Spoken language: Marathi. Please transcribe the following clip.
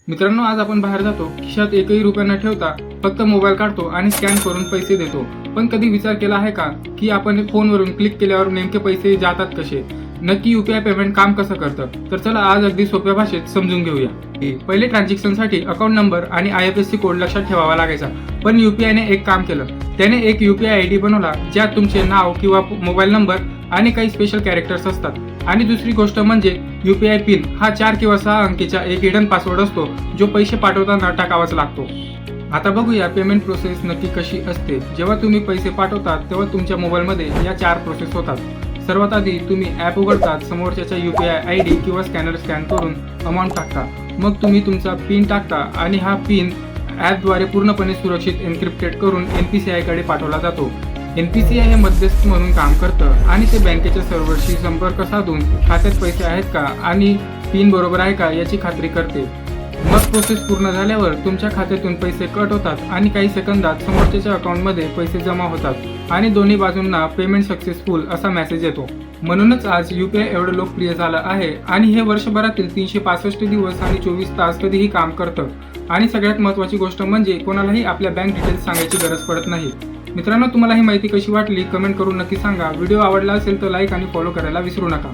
मित्रांनो, आज आपण बाहेर जातो, खिशात एकही रुपया न ठेवता फक्त मोबाईल काढतो आणि स्कॅन करून पैसे देतो. पण कधी विचार केला आहे का की आपण फोनवरून क्लिक केल्यावर नेमके पैसे जातात कसे? नक्की यूपीआय पेमेंट काम कसं करतं? तर चला आज अगदी सोप्या भाषेत समजून घेऊया. पहिले ट्रान्झॅक्शनसाठी अकाउंट नंबर आणि IFSC कोड लक्षात ठेवावा लागायचा. पण यूपीआयने एक काम केलं. त्याने एक यूपीआय आयडी बनवला ज्यात तुमचे नाव किंवा मोबाईल नंबर आणि काही स्पेशल कॅरेक्टर्स असतात. आणि दुसरी गोष्ट म्हणजे यूपीआय पिन हा 4 किंवा 6 अंकीचा एक हिडन पासवर्ड असतो जो पैसे पाठवताना टाकावाच लागतो. आता बघूया पेमेंट प्रोसेस नक्की कशी असते. जेव्हा तुम्ही पैसे पाठवतात तेव्हा तुमच्या मोबाईलमध्ये या 4 प्रोसेस होतात. सर्वात आधी तुम्ही ॲप उघडतात, समोरच्याचा यूपीआय आयडी किंवा स्कॅनर स्कॅन करून अमाऊंट टाकता. मग तुम्ही तुमचा पिन टाकता आणि हा पिन ॲपद्वारे पूर्णपणे सुरक्षित एन्क्रिप्टेड करून NPCI कडे पाठवला जातो. NPCI हे मध्यस्थ म्हणून काम करतं आणि ते बँकेच्या सर्व्हरशी संपर्क साधून खात्यात पैसे आहेत का आणि पिन बरोबर आहे का याची खात्री करते. मग प्रोसेस पूर्ण झाल्यावर तुमच्या खात्यातून पैसे कट होतात आणि काही सेकंदात समोरच्याच्या अकाउंटमध्ये पैसे जमा होतात आणि दोन्ही बाजूंना पेमेंट सक्सेसफुल असा मेसेज येतो. म्हणूनच आज यूपीआय एवढं लोकप्रिय झालं आहे आणि हे वर्षभरातील 365 दिवस आणि 24 तास कधीही काम करतं. आणि सगळ्यात महत्त्वाची गोष्ट म्हणजे कोणालाही आपल्या बँक डिटेल्स सांगायची गरज पडत नाही. मित्रांनो, तुम्हाला ही माहिती कशी वाटली कमेंट करून नक्की सांगा. व्हिडिओ आवडला असेल तर लाईक आणि फॉलो करायला विसरू नका.